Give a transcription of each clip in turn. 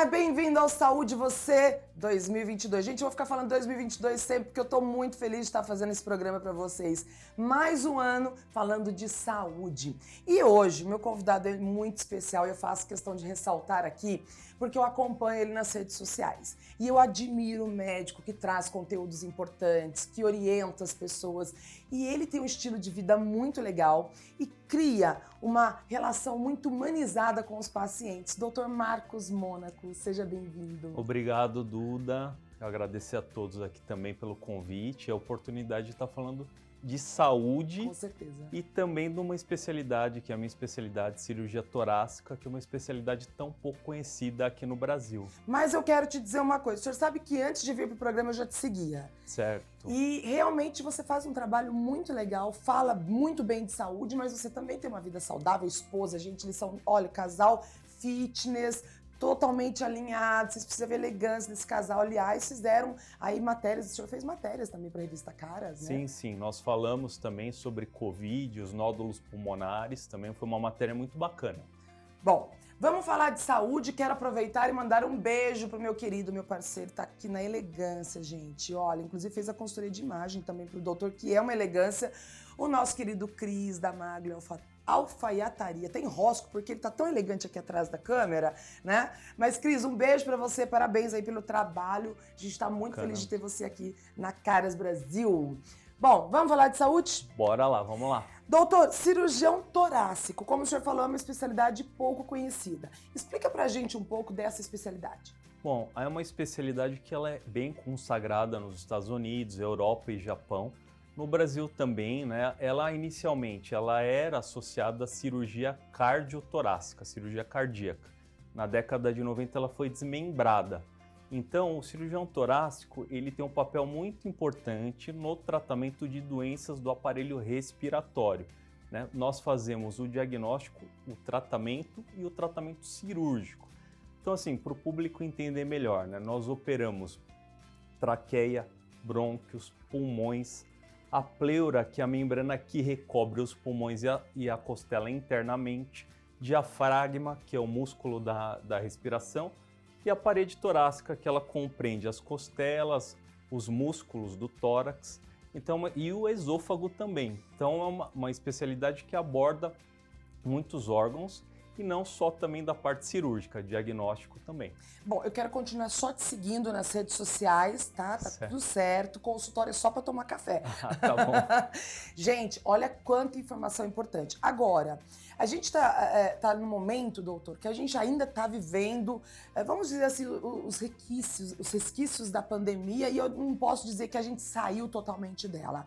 Seja bem-vindo ao Saúde Você 2022. Gente, eu vou ficar falando 2022 sempre porque eu tô muito feliz de estar fazendo esse programa para vocês. Mais um ano falando de saúde. E hoje, meu convidado é muito especial e eu faço questão de ressaltar aqui porque eu acompanho ele nas redes sociais. E eu admiro o médico que traz conteúdos importantes, que orienta as pessoas. E ele tem um estilo de vida muito legal e cria uma relação muito humanizada com os pacientes. Dr. Marcos Mônaco, seja bem-vindo. Obrigado, Duda. Eu agradecer a todos aqui também pelo convite e a oportunidade de estar falando de saúde. Com certeza. E também de uma especialidade, que é a minha especialidade, cirurgia torácica, que é uma especialidade tão pouco conhecida aqui no Brasil. Mas eu quero te dizer uma coisa. O senhor sabe que antes de vir para o programa eu já te seguia. Certo. E realmente você faz um trabalho muito legal, fala muito bem de saúde, mas você também tem uma vida saudável, esposa, gente, eles são, olha, casal fitness, totalmente alinhado, vocês precisam ver a elegância desse casal. Aliás, fizeram aí matérias, o senhor fez matérias também para a revista Caras, né? Sim, sim. Nós falamos também sobre Covid, os nódulos pulmonares, também foi uma matéria muito bacana. Bom, vamos falar de saúde. Quero aproveitar e mandar um beijo pro meu querido, meu parceiro, tá aqui na elegância, gente. Olha, inclusive fez a consultoria de imagem também pro doutor, que é uma elegância. O nosso querido Cris da Maglia Alfaiataria. Tem rosco, porque ele tá tão elegante aqui atrás da câmera, né? Mas, Cris, um beijo pra você, parabéns aí pelo trabalho. A gente tá muito feliz de ter você aqui na Caras Brasil. Bom, vamos falar de saúde? Bora lá, vamos lá. Doutor, cirurgião torácico, como o senhor falou, é uma especialidade pouco conhecida. Explica pra gente um pouco dessa especialidade. Bom, é uma especialidade que ela é bem consagrada nos Estados Unidos, Europa e Japão. No Brasil também, né? Ela inicialmente era associada à cirurgia cardiotorácica, cirurgia cardíaca. Na década de 90 ela foi desmembrada. Então, o cirurgião torácico, ele tem um papel muito importante no tratamento de doenças do aparelho respiratório, né? Nós fazemos o diagnóstico, o tratamento e o tratamento cirúrgico. Então, assim, para o público entender melhor, né? Nós operamos traqueia, brônquios, pulmões, a pleura, que é a membrana que recobre os pulmões e a costela internamente, diafragma, que é o músculo da respiração, e a parede torácica, que ela compreende as costelas, os músculos do tórax, então, e o esôfago também. Então é uma especialidade que aborda muitos órgãos e não só também da parte cirúrgica, diagnóstico também. Bom, eu quero continuar só te seguindo nas redes sociais, tá? Tá tudo certo. Consultório é só para tomar café. Tá bom. Gente, olha quanta informação importante. Agora, a gente tá no momento, doutor, que a gente ainda tá vivendo, vamos dizer assim, os resquícios da pandemia, e eu não posso dizer que a gente saiu totalmente dela.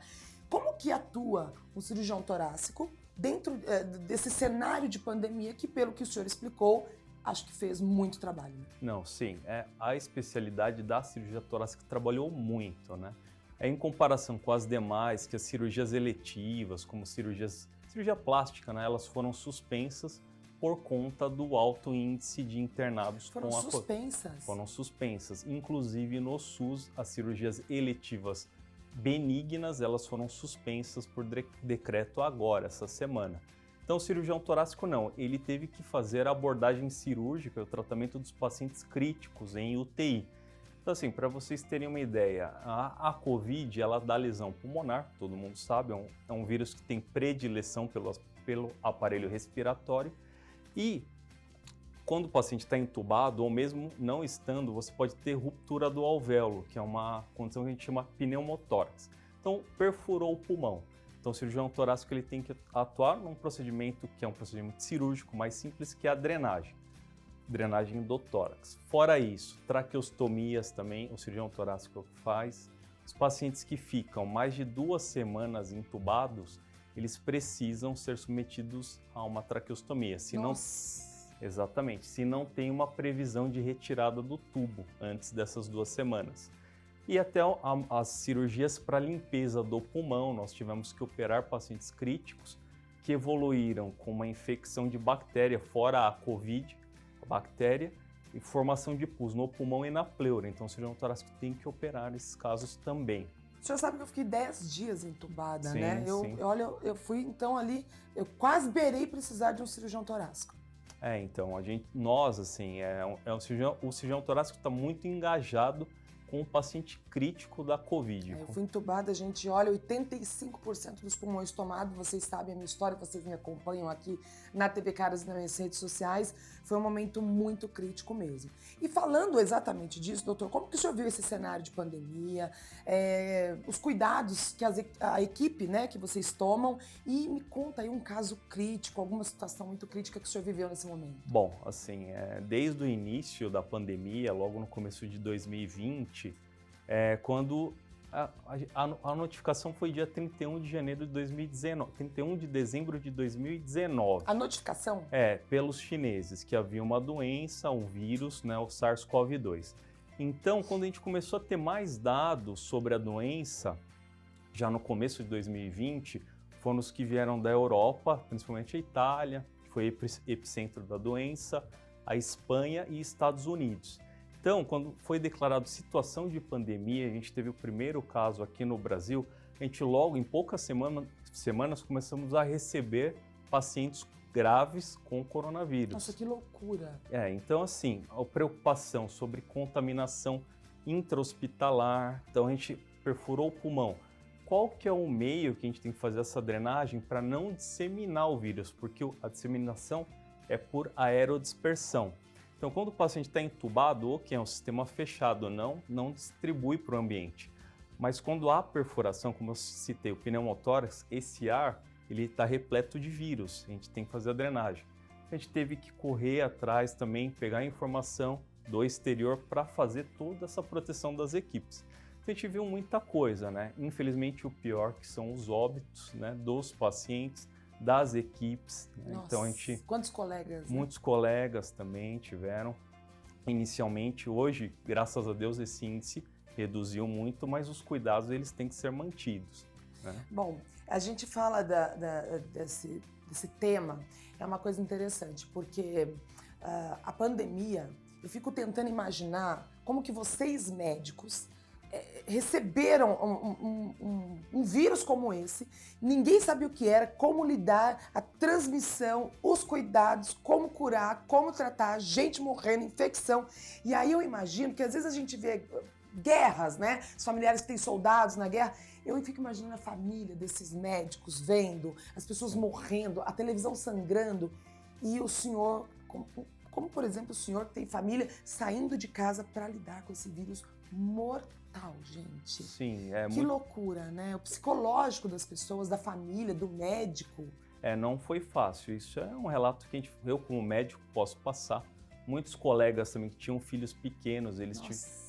Como que atua o cirurgião torácico dentro desse cenário de pandemia que, pelo que o senhor explicou, acho que fez muito trabalho, né? Não, sim. A especialidade da cirurgia torácica trabalhou muito, né? Em comparação com as demais, que as cirurgias eletivas, como cirurgia plástica, né? Elas foram suspensas por conta do alto índice de internados. Foram suspensas? Foram suspensas. Inclusive no SUS, as cirurgias eletivas benignas, elas foram suspensas por decreto agora, essa semana. Então o cirurgião torácico não, ele teve que fazer a abordagem cirúrgica, o tratamento dos pacientes críticos em UTI. Então assim, para vocês terem uma ideia, a COVID, ela dá lesão pulmonar, todo mundo sabe, é um vírus que tem predileção pelo aparelho respiratório, e quando o paciente está entubado, ou mesmo não estando, você pode ter ruptura do alvéolo, que é uma condição que a gente chama pneumotórax. Então, perfurou o pulmão. Então, o cirurgião torácico ele tem que atuar num procedimento que é um procedimento cirúrgico mais simples, que é a drenagem do tórax. Fora isso, traqueostomias também, o cirurgião torácico faz. Os pacientes que ficam mais de 2 semanas entubados, eles precisam ser submetidos a uma traqueostomia. Exatamente, se não tem uma previsão de retirada do tubo antes dessas 2 semanas. E até as cirurgias para limpeza do pulmão, nós tivemos que operar pacientes críticos que evoluíram com uma infecção de bactéria, fora a COVID, a bactéria, e formação de pus no pulmão e na pleura. Então o cirurgião torácico tem que operar esses casos também. O senhor sabe que eu fiquei 10 dias entubada, sim, né? Sim. Eu fui então ali, eu quase beirei precisar de um cirurgião torácico. Então, nós, assim, o cirurgião torácico está muito engajado com o paciente crítico da Covid. Eu fui entubada, a gente olha, 85% dos pulmões tomados, vocês sabem a minha história, vocês me acompanham aqui na TV Caras e nas minhas redes sociais, foi um momento muito crítico mesmo. E falando exatamente disso, doutor, como que o senhor viu esse cenário de pandemia, os cuidados que a equipe, né, que vocês tomam, e me conta aí um caso crítico, alguma situação muito crítica que o senhor viveu nesse momento. Bom, assim, desde o início da pandemia, logo no começo de 2020, quando a notificação foi dia 31 de janeiro de 2019, 31 de dezembro de 2019. A notificação? Pelos chineses, que havia uma doença, um vírus, né, o SARS-CoV-2. Então, quando a gente começou a ter mais dados sobre a doença, já no começo de 2020, foram os que vieram da Europa, principalmente a Itália, que foi epicentro da doença, a Espanha e Estados Unidos. Então, quando foi declarado situação de pandemia, a gente teve o primeiro caso aqui no Brasil, a gente logo, em poucas semanas, começamos a receber pacientes graves com coronavírus. Nossa, que loucura! Então, assim, a preocupação sobre contaminação intra-hospitalar, então a gente perfurou o pulmão. Qual que é o meio que a gente tem que fazer essa drenagem para não disseminar o vírus? Porque a disseminação é por aerodispersão. Então, quando o paciente está entubado, ou que é um sistema fechado, não distribui para o ambiente. Mas quando há perfuração, como eu citei, o pneumotórax, esse ar, ele está repleto de vírus, a gente tem que fazer a drenagem. A gente teve que correr atrás também, pegar informação do exterior para fazer toda essa proteção das equipes. Então, a gente viu muita coisa, né? Infelizmente, o pior que são os óbitos, né, dos pacientes, das equipes. Nossa, então quantos colegas? Muitos colegas também tiveram inicialmente. Hoje, graças a Deus, esse índice reduziu muito, mas os cuidados eles têm que ser mantidos, né? Bom, a gente fala desse tema, é uma coisa interessante, porque a pandemia, eu fico tentando imaginar como que vocês médicos receberam um vírus como esse, ninguém sabia o que era, como lidar, a transmissão, os cuidados, como curar, como tratar, gente morrendo, infecção. E aí eu imagino que às vezes a gente vê guerras, né? Os familiares que têm soldados na guerra. Eu fico imaginando a família desses médicos vendo, as pessoas morrendo, a televisão sangrando, e o senhor, como por exemplo o senhor que tem família, saindo de casa para lidar com esse vírus mortal, gente. Sim, que loucura, né? O psicológico das pessoas, da família, do médico. Não foi fácil. Isso é um relato que eu como médico posso passar. Muitos colegas também que tinham filhos pequenos, eles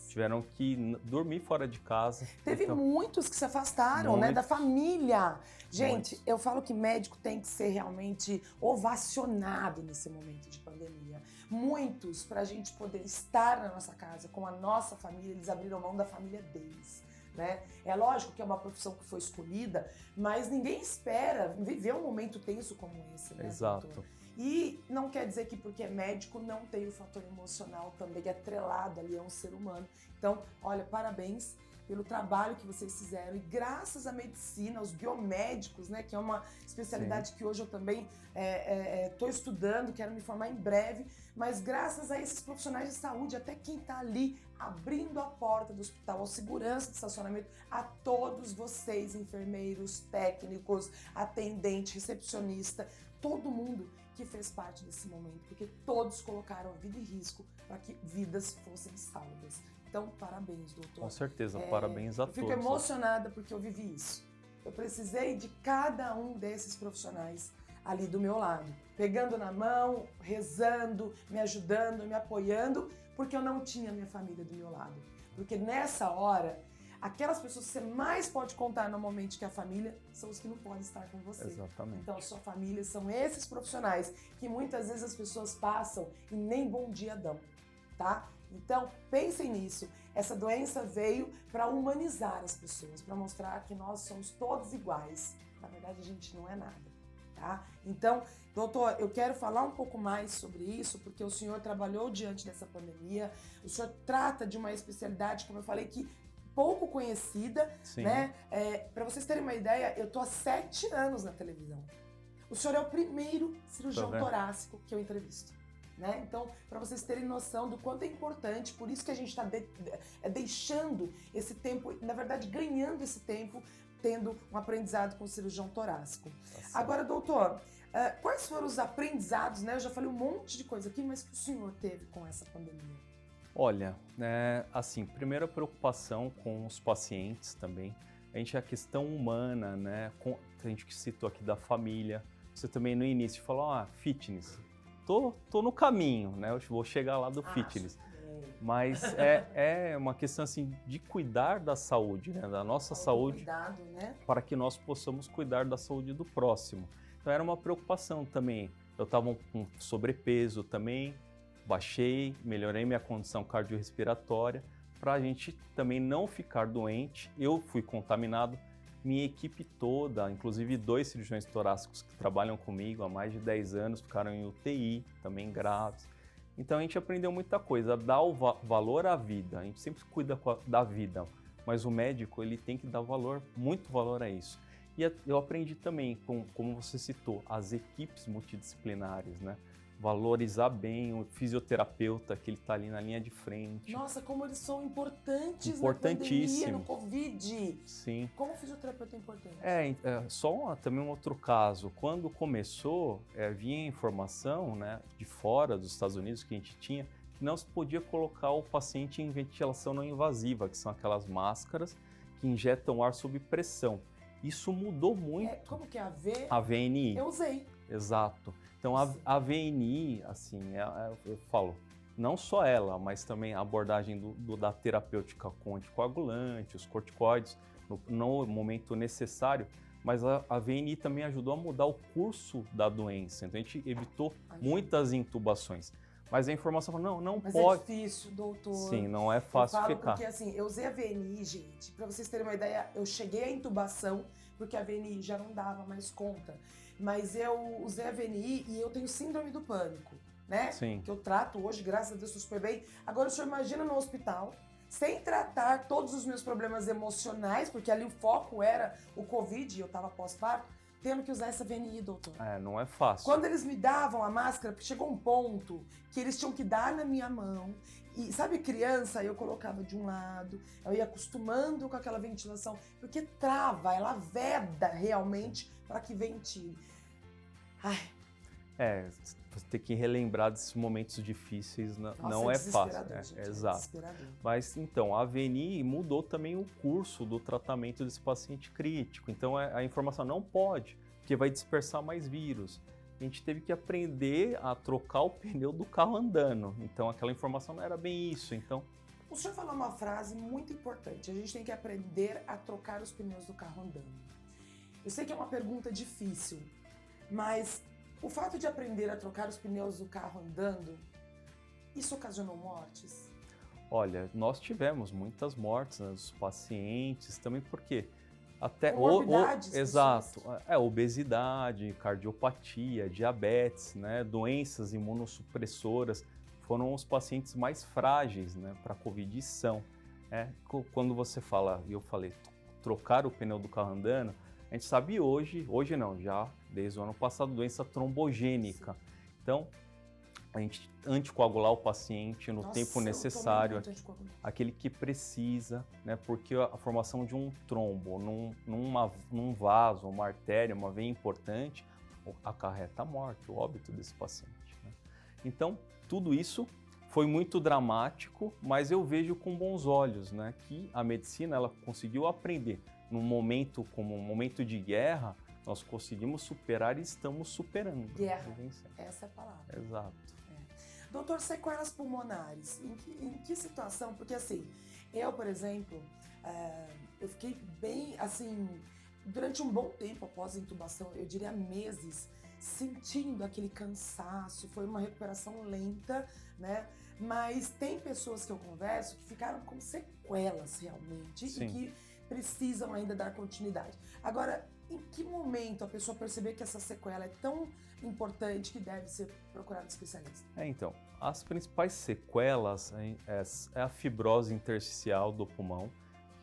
tiveram que dormir fora de casa. Teve muitos que se afastaram, né, da família. Gente, eu falo que médico tem que ser realmente ovacionado nesse momento de pandemia. Muitos, para a gente poder estar na nossa casa com a nossa família, eles abriram mão da família deles, né? É lógico que é uma profissão que foi escolhida, mas ninguém espera viver um momento tenso como esse, né? Exato. Doutor? E não quer dizer que porque é médico não tem o fator emocional também atrelado ali a um ser humano. Então, olha, parabéns pelo trabalho que vocês fizeram e graças à medicina, aos biomédicos, né, que é uma especialidade que hoje eu também estou estudando, quero me formar em breve, mas graças a esses profissionais de saúde, até quem está ali abrindo a porta do hospital, ao segurança de estacionamento, a todos vocês, enfermeiros, técnicos, atendente, recepcionista, todo mundo que fez parte desse momento, porque todos colocaram a vida em risco para que vidas fossem salvas. Então, parabéns, doutor. Com certeza, parabéns a todos. Eu fico emocionada porque eu vivi isso. Eu precisei de cada um desses profissionais ali do meu lado, pegando na mão, rezando, me ajudando, me apoiando, porque eu não tinha minha família do meu lado. Porque nessa hora, aquelas pessoas que você mais pode contar normalmente que a família são os que não podem estar com você. Exatamente. Então, a sua família são esses profissionais que muitas vezes as pessoas passam e nem bom dia dão, tá? Então, pensem nisso. Essa doença veio para humanizar as pessoas, para mostrar que nós somos todos iguais. Na verdade, a gente não é nada, tá? Então, doutor, eu quero falar um pouco mais sobre isso, porque o senhor trabalhou diante dessa pandemia, o senhor trata de uma especialidade, como eu falei, que pouco conhecida, Sim. né? Para vocês terem uma ideia, eu tô há 7 anos na televisão. O senhor é o primeiro cirurgião torácico que eu entrevisto. né? Então, para vocês terem noção do quanto é importante, por isso que a gente está deixando esse tempo, na verdade, ganhando esse tempo, tendo um aprendizado com o cirurgião torácico. Agora, doutor, quais foram os aprendizados, né? Eu já falei um monte de coisa aqui, mas que o senhor teve com essa pandemia? Olha, assim, primeira preocupação com os pacientes também. A questão humana, né? A gente que citou aqui da família. Você também no início falou, fitness. Tô no caminho, né? Eu vou chegar lá do fitness. Mas é uma questão assim de cuidar da saúde, né? Da nossa saúde, cuidado, né? Para que nós possamos cuidar da saúde do próximo. Então era uma preocupação também. Eu estava com sobrepeso também, baixei, melhorei minha condição cardiorrespiratória para a gente também não ficar doente. Eu fui contaminado, minha equipe toda, inclusive 2 cirurgiões torácicos que trabalham comigo há mais de 10 anos, ficaram em UTI, também graves. Então a gente aprendeu muita coisa, a dar o valor à vida. A gente sempre cuida da vida, mas o médico ele tem que dar valor, muito valor a isso. E eu aprendi também, como você citou, as equipes multidisciplinares, né? Valorizar bem o fisioterapeuta que ele está ali na linha de frente. Nossa, como eles são importantes na pandemia, no Covid. Sim. Como o fisioterapeuta é importante? Só também um outro caso. Quando começou, vinha informação, né, de fora dos Estados Unidos que a gente tinha, que não se podia colocar o paciente em ventilação não invasiva, que são aquelas máscaras que injetam ar sob pressão. Isso mudou muito. Como que é a VNI? Eu usei. Exato. Então a VNI, assim, eu falo, não só ela, mas também a abordagem da terapêutica com anticoagulante, os corticoides, no momento necessário, mas a VNI também ajudou a mudar o curso da doença. Então a gente evitou muitas intubações. Mas a informação falou, não mas pode. É difícil, doutor. Sim, não é fácil ficar. Porque assim, eu usei a VNI, gente, pra vocês terem uma ideia, eu cheguei à intubação porque a VNI já não dava mais conta. Mas eu usei a VNI e eu tenho síndrome do pânico, né? Sim. Que eu trato hoje, graças a Deus, tô super bem. Agora o senhor imagina no hospital, sem tratar todos os meus problemas emocionais, porque ali o foco era o Covid e eu tava pós-parto, tendo que usar essa VNI, doutor. Não é fácil. Quando eles me davam a máscara, chegou um ponto que eles tinham que dar na minha mão. E sabe, criança, eu colocava de um lado, eu ia acostumando com aquela ventilação, porque trava, ela veda realmente para que ventile. Ai. Você tem que relembrar desses momentos difíceis, não é fácil. Gente, exato. Mas então, a VNI mudou também o curso do tratamento desse paciente crítico. Então a informação não pode, porque vai dispersar mais vírus. A gente teve que aprender a trocar o pneu do carro andando. Então aquela informação não era bem isso. Então, o senhor falou uma frase muito importante. A gente tem que aprender a trocar os pneus do carro andando. Eu sei que é uma pergunta difícil, mas o fato de aprender a trocar os pneus do carro andando, isso ocasionou mortes? Olha, nós tivemos muitas mortes, né, dos pacientes, também porque até exato, obesidade, cardiopatia, diabetes, né, doenças imunossupressoras foram os pacientes mais frágeis, né, para a Covid são. Quando você fala, e eu falei, trocar o pneu do carro andando, a gente sabe hoje não, já desde o ano passado, doença trombogênica. Sim. Então, a gente anticoagular o paciente no tempo necessário, aquele que precisa, né? Porque a formação de um trombo num vaso, uma artéria, uma veia importante, acarreta a morte, o óbito desse paciente, né? Então, tudo isso foi muito dramático, mas eu vejo com bons olhos, né? Que a medicina ela conseguiu aprender num momento como um momento de guerra. Nós conseguimos superar e estamos superando. Guerra, essa é a palavra. Exato. Doutor, sequelas pulmonares, em que situação? Porque assim, eu, por exemplo, eu fiquei bem, assim, durante um bom tempo após a intubação, eu diria meses, sentindo aquele cansaço, foi uma recuperação lenta, né? Mas tem pessoas que eu converso que ficaram com sequelas realmente. Sim. E que precisam ainda dar continuidade. Agora, em que momento a pessoa perceber que essa sequela é tão importante que deve ser procurado um especialista? Então, as principais sequelas é a fibrose intersticial do pulmão.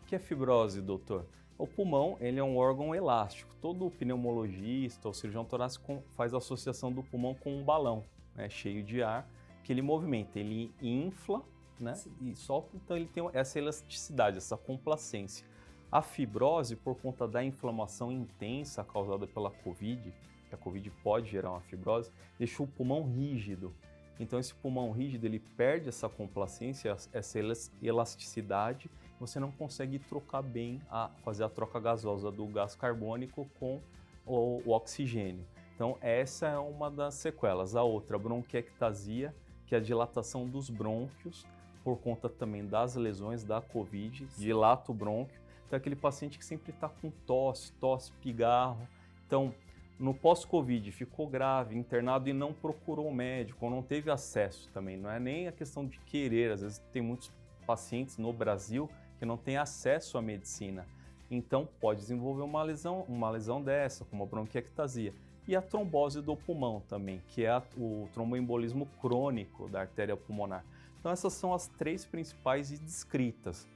O que é fibrose, doutor? O pulmão, ele é um órgão elástico. Todo pneumologista ou cirurgião torácico faz a associação do pulmão com um balão, né, cheio de ar. que ele movimenta, ele infla, né? Sim. E solta, então ele tem essa elasticidade, essa complacência. A fibrose, por conta da inflamação intensa causada pela COVID, que a COVID pode gerar uma fibrose, deixa o pulmão rígido. Então esse pulmão rígido, ele perde essa complacência, essa elasticidade, você não consegue trocar bem, fazer a troca gasosa do gás carbônico com o oxigênio. Então essa é uma das sequelas. A outra, a bronquiectasia, que é a dilatação dos brônquios, por conta também das lesões da COVID, dilata o brônquio. Então é aquele paciente que sempre está com tosse, pigarro. Então, no pós-Covid, ficou grave, internado e não procurou o médico, ou não teve acesso também. Não é nem a questão de querer, às vezes tem muitos pacientes no Brasil que não têm acesso à medicina. Então, pode desenvolver uma lesão dessa, como a bronquiectasia. E a trombose do pulmão também, que é o tromboembolismo crônico da artéria pulmonar. Então, essas são as três principais e descritas.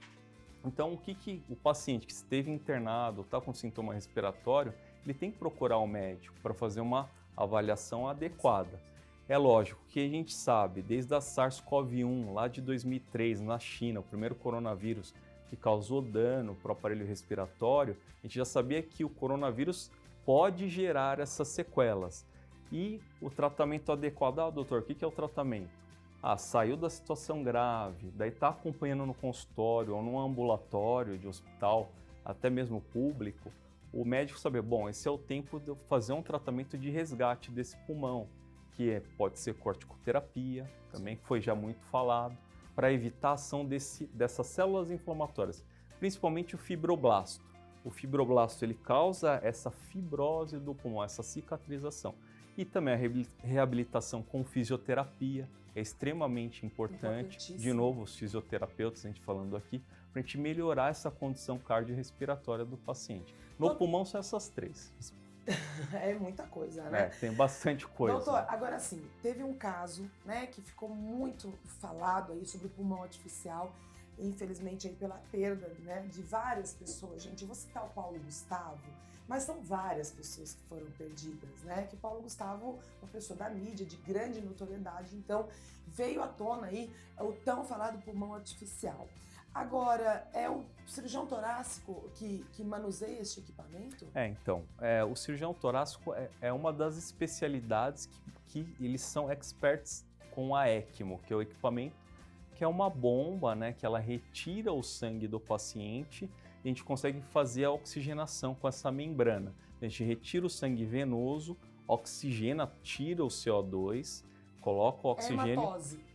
Então, o que o paciente que esteve internado, está com sintoma respiratório, ele tem que procurar um médico para fazer uma avaliação adequada. É lógico que a gente sabe, desde a SARS-CoV-1, lá de 2003, na China, o primeiro coronavírus que causou dano para o aparelho respiratório, a gente já sabia que o coronavírus pode gerar essas sequelas. E o tratamento adequado, doutor, o que é o tratamento? Saiu da situação grave, daí está acompanhando no consultório ou no ambulatório de hospital, até mesmo público, o médico saber, bom, esse é o tempo de eu fazer um tratamento de resgate desse pulmão, que pode ser corticoterapia, também que foi já muito falado, para evitar a ação dessas células inflamatórias, principalmente o fibroblasto. O fibroblasto ele causa essa fibrose do pulmão, essa cicatrização. E também a reabilitação com fisioterapia é extremamente importante. De novo, os fisioterapeutas, a gente falando aqui, para a gente melhorar essa condição cardiorrespiratória do paciente. No pulmão são essas três. É muita coisa, né? Tem bastante coisa. Doutor, agora sim, teve um caso, né, que ficou muito falado aí sobre o pulmão artificial, infelizmente aí pela perda, né, de várias pessoas. Gente, eu vou citar o Paulo Gustavo, mas são várias pessoas que foram perdidas, né? Que Paulo Gustavo, uma pessoa da mídia, de grande notoriedade, então veio à tona aí o tão falado pulmão artificial. Agora, é o cirurgião torácico que manuseia este equipamento? O cirurgião torácico é uma das especialidades que eles são experts com a ECMO, que é o equipamento, que é uma bomba, né, que ela retira o sangue do paciente e a gente consegue fazer a oxigenação com essa membrana. A gente retira o sangue venoso, oxigena, tira o CO2, coloca o oxigênio... Hematose.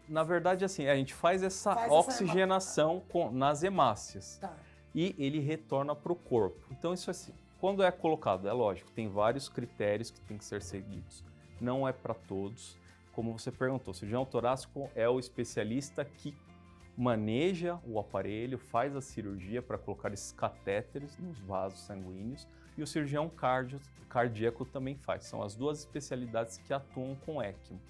Na verdade, assim, a gente faz essa oxigenação nas hemácias. Tá. E ele retorna para o corpo. Então, isso assim, quando é colocado, é lógico, tem vários critérios que tem que ser seguidos. Não é para todos. Como você perguntou, o cirurgião torácico é o especialista que maneja o aparelho, faz a cirurgia para colocar esses catéteres nos vasos sanguíneos e o cirurgião cardíaco também faz. São as duas especialidades que atuam com ECMO.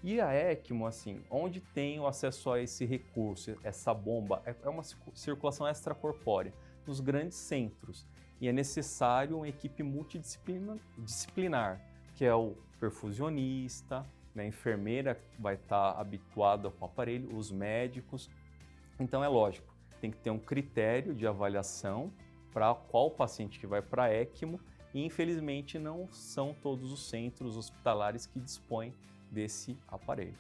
E a ECMO, assim, onde tem o acesso a esse recurso, essa bomba, é uma circulação extracorpórea nos grandes centros. E é necessário uma equipe multidisciplinar, que é o perfusionista, né, a enfermeira vai estar habituada com o aparelho, os médicos. Então é lógico, tem que ter um critério de avaliação para qual paciente que vai para a ECMO e infelizmente não são todos os centros hospitalares que dispõem desse aparelho.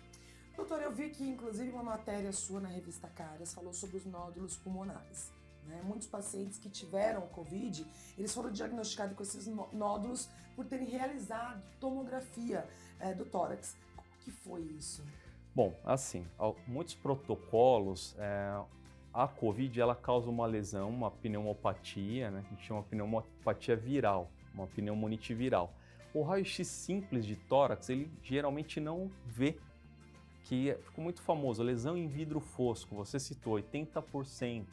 Doutor, eu vi que inclusive uma matéria sua na revista Caras falou sobre os nódulos pulmonares. Né? Muitos pacientes que tiveram Covid, eles foram diagnosticados com esses nódulos por terem realizado tomografia do tórax. Como que foi isso? Bom, assim, muitos protocolos, a COVID ela causa uma lesão, uma pneumopatia, né? A gente chama de pneumopatia viral, uma pneumonite viral. O raio-x simples de tórax, ele geralmente não vê, que ficou muito famoso, a lesão em vidro fosco, você citou 80%.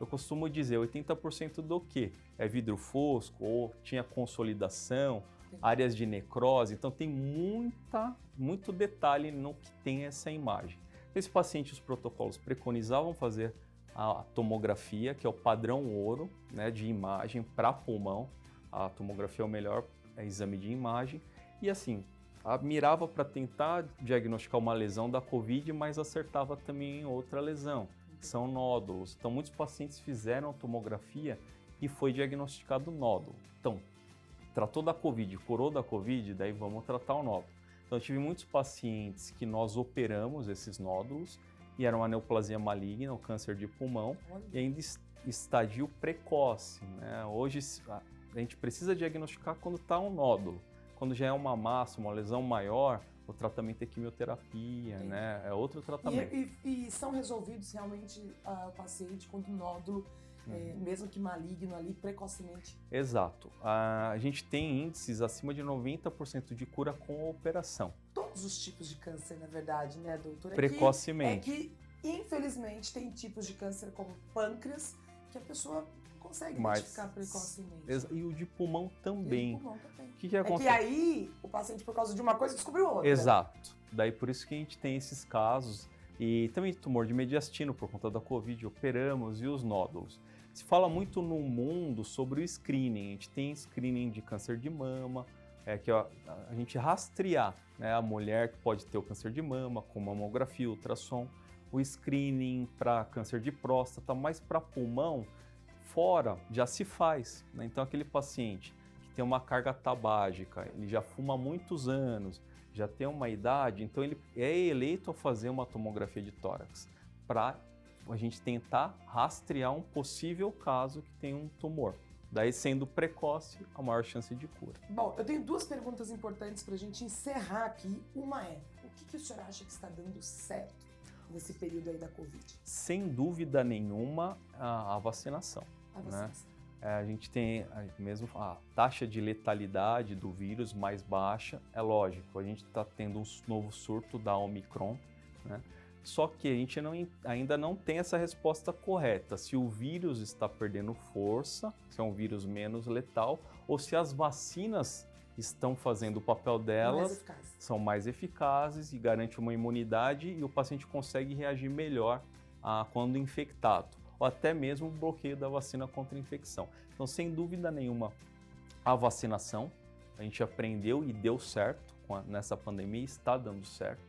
Eu costumo dizer 80% do quê? É vidro fosco ou tinha consolidação, áreas de necrose, então tem muito detalhe no que tem essa imagem. Esse paciente, os protocolos preconizavam fazer a tomografia, que é o padrão ouro, né, de imagem para pulmão. A tomografia é o melhor exame de imagem. E assim, mirava para tentar diagnosticar uma lesão da COVID, mas acertava também em outra lesão, que são nódulos. Então, muitos pacientes fizeram tomografia e foi diagnosticado nódulo. Então, tratou da COVID, curou da COVID, daí vamos tratar o nódulo. Então, eu tive muitos pacientes que nós operamos esses nódulos e era uma neoplasia maligna, o câncer de pulmão, e ainda estadio precoce, né? Hoje, a gente precisa diagnosticar quando está um nódulo. Quando já é uma massa, uma lesão maior, o tratamento é quimioterapia, né? É outro tratamento. E são resolvidos realmente o paciente quando o nódulo, mesmo que maligno ali, precocemente? Exato. A gente tem índices acima de 90% de cura com a operação. Todos os tipos de câncer, na verdade, né, doutor? Precocemente. É que, infelizmente, tem tipos de câncer como pâncreas que a pessoa consegue identificar precocemente. E o de pulmão também. E o pulmão também. O que acontece? É que aí o paciente, por causa de uma coisa, descobriu outra. Exato. Daí por isso que a gente tem esses casos. E também tumor de mediastino, por conta da COVID, operamos, e os nódulos. Se fala muito no mundo sobre o screening. A gente tem screening de câncer de mama, que a gente rastrear, né, a mulher que pode ter o câncer de mama, com mamografia, ultrassom. O screening para câncer de próstata, mas para pulmão, fora já se faz, né? Então aquele paciente que tem uma carga tabágica, ele já fuma há muitos anos, já tem uma idade, então ele é eleito a fazer uma tomografia de tórax para a gente tentar rastrear um possível caso que tem um tumor. Daí, sendo precoce, a maior chance de cura. Bom, eu tenho duas perguntas importantes para a gente encerrar aqui. Uma é, o que o senhor acha que está dando certo nesse período aí da Covid? Sem dúvida nenhuma, a vacinação. A vacinação. Né? A gente tem mesmo a taxa de letalidade do vírus mais baixa, é lógico, a gente está tendo um novo surto da Omicron, né? Só que a gente ainda não tem essa resposta correta, se o vírus está perdendo força, se é um vírus menos letal, ou se as vacinas estão fazendo o papel delas, são mais eficazes e garante uma imunidade e o paciente consegue reagir melhor quando infectado, ou até mesmo o bloqueio da vacina contra a infecção. Então, sem dúvida nenhuma, a vacinação, a gente aprendeu e deu certo nessa pandemia, está dando certo.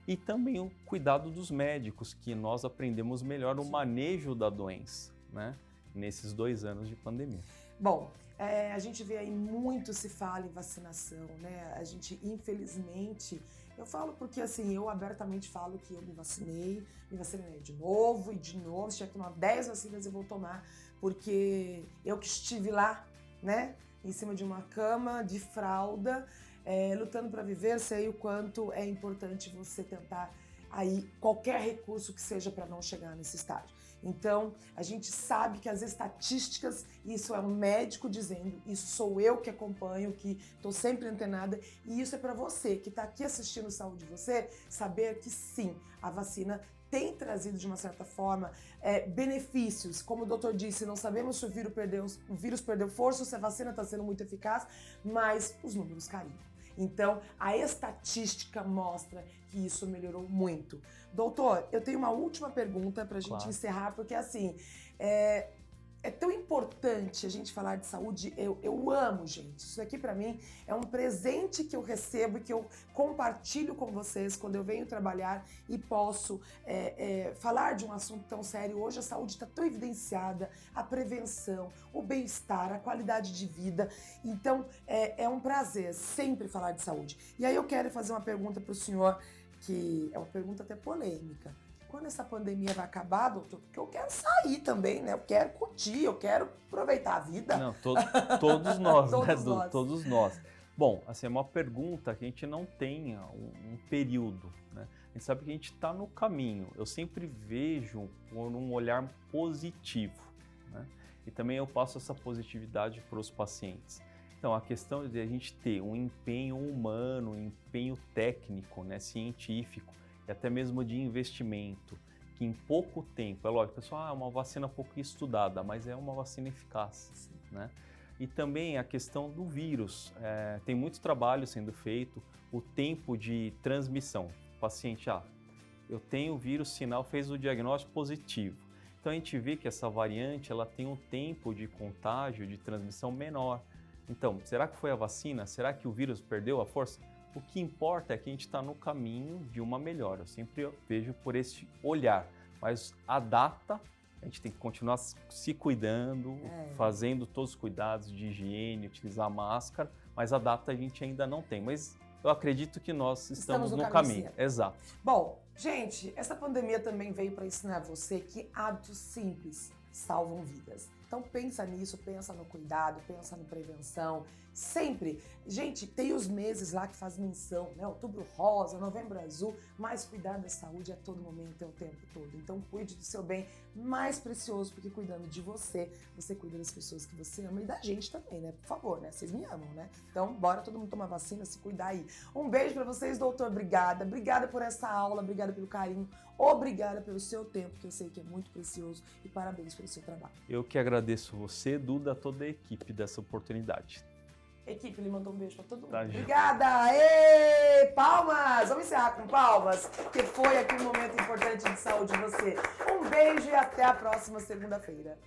E também o cuidado dos médicos, que nós aprendemos melhor o manejo da doença, né, nesses 2 anos de pandemia. Bom, a gente vê aí muito se fala em vacinação, né? A gente, infelizmente, eu falo porque assim, eu abertamente falo que eu me vacinei de novo e de novo. Se tiver que tomar 10 vacinas, eu vou tomar, porque eu que estive lá, né, em cima de uma cama, de fralda, lutando para viver, sei o quanto é importante você tentar aí qualquer recurso que seja para não chegar nesse estágio. Então, a gente sabe que as estatísticas, isso é um médico dizendo, isso sou eu que acompanho, que estou sempre antenada, e isso é para você que está aqui assistindo Saúde Você, saber que sim, a vacina tem trazido de uma certa forma benefícios. Como o doutor disse, não sabemos se o vírus perdeu força ou se a vacina está sendo muito eficaz, mas os números caíram. Então, a estatística mostra que isso melhorou muito. Doutor, eu tenho uma última pergunta para a gente encerrar, porque assim, é tão importante a gente falar de saúde. Eu amo, gente. Isso aqui para mim é um presente que eu recebo e que eu compartilho com vocês quando eu venho trabalhar e posso falar de um assunto tão sério. Hoje a saúde está tão evidenciada, a prevenção, o bem-estar, a qualidade de vida. Então é um prazer sempre falar de saúde. E aí eu quero fazer uma pergunta para o senhor, que é uma pergunta até polêmica. Quando essa pandemia vai acabar, doutor? Porque eu quero sair também, né? Eu quero curtir, eu quero aproveitar a vida. Não, todos nós, todos né? nós. Todos nós. Bom, assim, é uma pergunta que a gente não tem um período, né? A gente sabe que a gente está no caminho. Eu sempre vejo com um olhar positivo, né? E também eu passo essa positividade para os pacientes. Então, a questão de a gente ter um empenho humano, um empenho técnico, né, científico, e até mesmo de investimento, que em pouco tempo, é lógico, pessoal, é uma vacina pouco estudada, mas é uma vacina eficaz, né? E também a questão do vírus, tem muito trabalho sendo feito, o tempo de transmissão. O paciente, eu tenho o vírus, sinal, fez o diagnóstico positivo. Então a gente vê que essa variante, ela tem um tempo de contágio, de transmissão menor. Então, será que foi a vacina? Será que o vírus perdeu a força? O que importa é que a gente está no caminho de uma melhora. Eu sempre vejo por esse olhar. Mas a data, a gente tem que continuar se cuidando, fazendo todos os cuidados de higiene, utilizar máscara, mas a data a gente ainda não tem. Mas eu acredito que nós estamos no caminho. Exato. Bom, gente, essa pandemia também veio para ensinar você que hábitos simples salvam vidas. Então pensa nisso, pensa no cuidado, pensa na prevenção. Sempre. Gente, tem os meses lá que faz menção, né? Outubro rosa, novembro azul, mas cuidar da saúde a todo momento, é o tempo todo. Então cuide do seu bem mais precioso, porque cuidando de você, você cuida das pessoas que você ama e da gente também, né? Por favor, né? Vocês me amam, né? Então bora todo mundo tomar vacina, se cuidar aí. Um beijo pra vocês, doutor. Obrigada. Obrigada por essa aula, obrigada pelo carinho, obrigada pelo seu tempo, que eu sei que é muito precioso, e parabéns pelo seu trabalho. Eu que agradeço você, Duda, toda a equipe dessa oportunidade. Equipe, ele mandou um beijo pra todo mundo. Tá, Obrigada! Ê, palmas! Vamos encerrar com palmas, que foi aqui um momento importante de saúde de você. Um beijo e até a próxima segunda-feira.